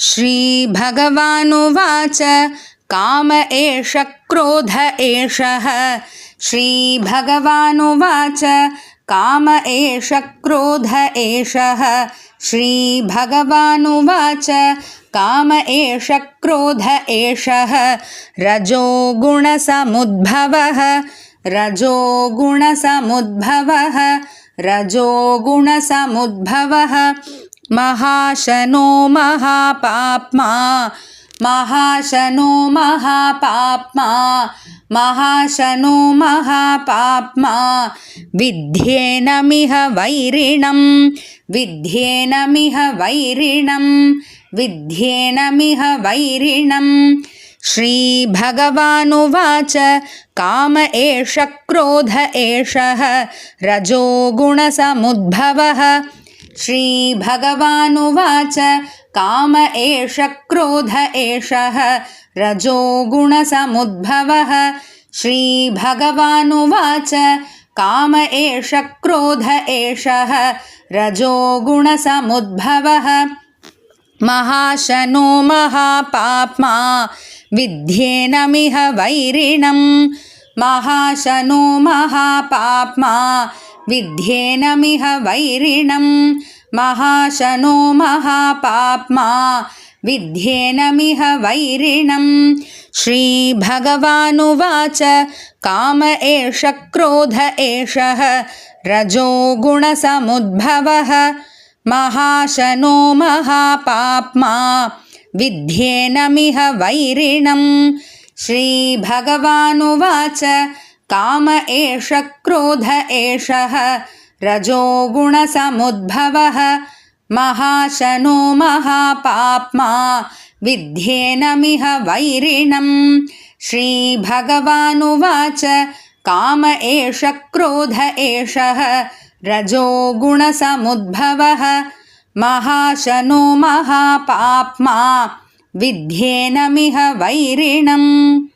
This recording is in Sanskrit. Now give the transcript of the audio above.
श्रीभगवानुवाच काम एष क्रोध एषः। श्रीभगवानुवाच काम एष क्रोध एषः। श्रीभगवानुवाच काम एष क्रोध एषः रजोगुणसमुद्भवः। रजोगुणसमुद्भवः रजोगुणसमुद्भवः महाशनो महापाप्मा। महाशनो महापाप्मा महाशनो महापाप्मा विद्येनमिह वैरिणं। विद्येनमिह वैरिणं विद्येनमिह वैरिणं। श्रीभगवानुवाच काम एष क्रोध एषः रजोगुणसमुद्भवः। श्रीभगवानुवाच काम एष क्रोध एषः रजोगुणसमुद्भवः। श्रीभगवानुवाच काम एष क्रोध एषः रजोगुणसमुद्भवः महाशनो महापाप्मा विद्येनमिह वैरिणं। महाशनो महापाप्मा विद्येनमिह वैरिणं। महाशनो महापाप्मा विद्येनमिह वैरिणं। श्रीभगवानुवाच काम एष क्रोध एषः रजोगुणसमुद्भवः महाशनो महापाप्मा विद्येनमिह वैरिणं। श्रीभगवानुवाच काम एष क्रोध एषः रजोगुणसमुद्भवः महाशनो महापाप्मा विद्येनमिह वैरिणं। श्रीभगवानुवाच काम एष क्रोध एषः रजोगुणसमुद्भवः महाशनो महापाप्मा विद्येनमिह वैरिणम्।